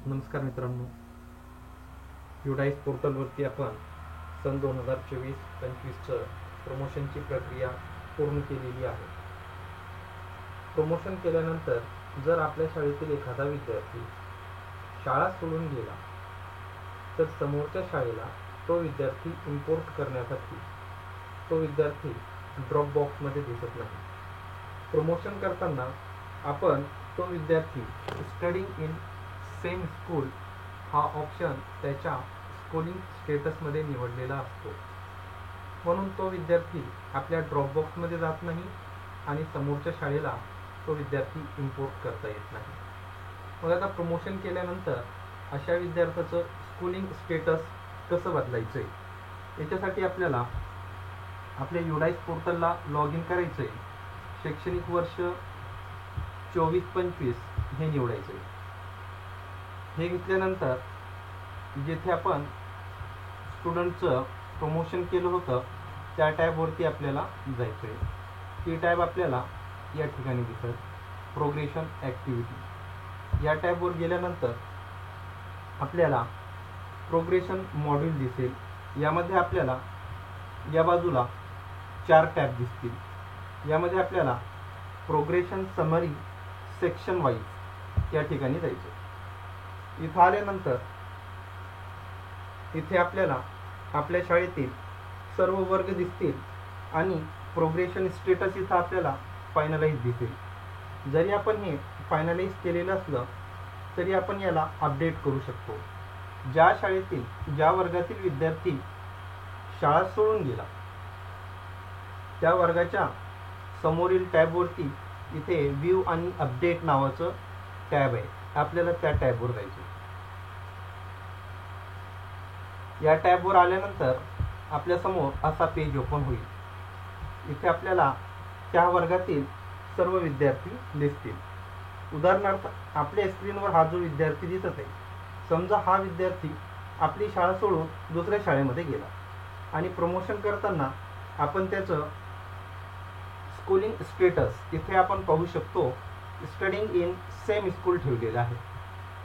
नमस्कार मित्रांनो, युडाईस पोर्टलवरती आपण सन 2024-25चं प्रमोशनची प्रक्रिया पूर्ण केलेली आहे. प्रमोशन केल्यानंतर जर आपल्या शाळेतील एखादा विद्यार्थी शाळा सोडून गेला तर समोरच्या शाळेला तो विद्यार्थी इम्पोर्ट करण्यासाठी तो विद्यार्थी ड्रॉप बॉक्समध्ये दिसत नाही. प्रमोशन करताना आपण तो विद्यार्थी स्टडिंग इन सेम स्कूल हा ऑप्शन त्याच्या स्कूलिंग स्टेटसमध्ये निवडलेला असतो, म्हणून तो विद्यार्थी आपल्या ड्रॉप बॉक्समध्ये जात नाही आणि समोरच्या शाळेला तो विद्यार्थी इम्पोर्ट करता येत नाही. मग आता प्रमोशन केल्यानंतर अशा विद्यार्थ्याचं स्कूलिंग स्टेटस कसं बदलायचं आहे, याच्यासाठी आपल्याला आपल्या युडाईस पोर्टलला लॉग इन करायचं आहे. शैक्षणिक वर्ष 24-25 हे निवडायचं आहे. हे घेतल्यानंतर जेथे आपण स्टुडंटचं प्रमोशन केलं होतं त्या टॅबवरती आपल्याला जायचं आहे. ती टॅब आपल्याला या ठिकाणी दिसेल, प्रोग्रेशन ॲक्टिव्हिटी. या टॅबवर गेल्यानंतर आपल्याला प्रोग्रेशन मॉड्यूल दिसेल. यामध्ये आपल्याला या बाजूला 4 टॅब दिसतील. यामध्ये आपल्याला प्रोग्रेशन समरी सेक्शन वाईज या ठिकाणी जायचं. इथं आल्यानंतर इथे आपल्याला आपल्या शाळेतील सर्व वर्ग दिसतील आणि प्रोग्रेशन स्टेटस इथं आपल्याला फायनलाइज दिसेल. जरी आपण हे फायनलाइज केलेलं असलं तरी आपण याला अपडेट करू शकतो. ज्या शाळेतील ज्या वर्गातील विद्यार्थी शाळा सोडून गेला त्या वर्गाच्या समोरील टॅबवरती इथे व्ह्यू आणि अपडेट नावाचं टॅब आहे. आपल्याला त्या टॅबवर जायचं. या टॅबवर आल्यानंतर आपल्यासमोर असा पेज ओपन होईल. इथे आपल्याला त्या वर्गातील सर्व विद्यार्थी दिसतील. उदाहरणार्थ आपल्या स्क्रीनवर हा जो विद्यार्थी दिसत आहे, समजा हा विद्यार्थी आपली शाळा सोडून दुसऱ्या शाळेमध्ये गेला आणि प्रमोशन करताना आपण त्याचं स्कूलिंग स्टेटस इथे आपण पाहू शकतो. स्टडिंग इन सेम स्कूल ठेवलेलं आहे.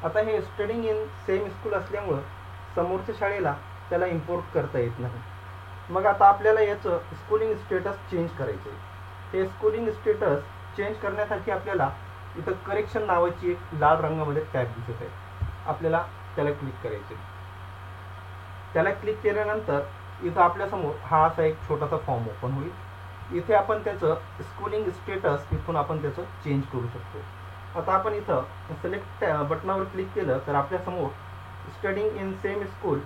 आता हे स्टडिंग इन सेम स्कूल असल्यामुळं समोरच्या शाळेला त्याला इम्पोर्ट करता येत नाही. मग आता आपल्याला याचं स्कूलिंग स्टेटस चेंज करायचं आहे. हे स्कूलिंग स्टेटस चेंज करण्यासाठी आपल्याला इथं करेक्शन नावाची एक लाल रंगामध्ये टॅब दिसत आहे. आपल्याला त्याला क्लिक करायचं आहे. त्याला क्लिक केल्यानंतर इथं आपल्यासमोर हा असा एक छोटासा फॉर्म ओपन होईल. इथे आपण त्याचं स्कूलिंग स्टेटस इथून आपण त्याचं चेंज करू शकतो. आता आपण इथं सिलेक्ट बटनावर क्लिक केलं तर आपल्यासमोर स्टडिंग इन सेम स्कूल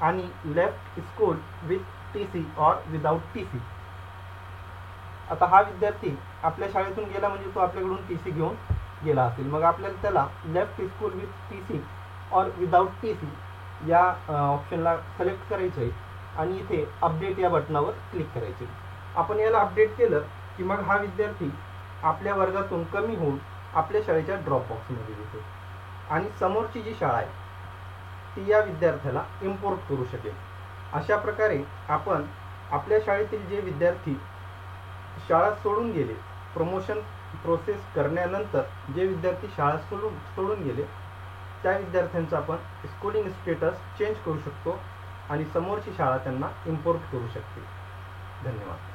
आणि left school with TC or without TC. आता हा विद्यार्थी आपल्या शाळेतून गेला म्हणजे तो आपल्याकडून TC घेऊन गेला असेल. मग आपल्याला त्याला left school with TC or without TC या ऑप्शनला सिलेक्ट करायचं आहे आणि इथे अपडेट या बटनावर क्लिक करायचे. आपण याला अपडेट केलं की मग हा विद्यार्थी आपल्या वर्गातून कमी होऊन आपल्या शाळेच्या ड्रॉप बॉक्समध्ये दिसेल आणि समोरची जी शाळा आहे ती या विद्यार्थ्याला इम्पोर्ट करू शकेल. अशा प्रकारे आपण आपल्या शाळेतील जे विद्यार्थी शाळा सोडून गेले, प्रमोशन प्रोसेस करण्यानंतर जे विद्यार्थी शाळा सोडून गेले त्या विद्यार्थ्यांचं आपण स्कूलिंग स्टेटस चेंज करू शकतो आणि समोरची शाळा त्यांना इम्पोर्ट करू शकते. धन्यवाद.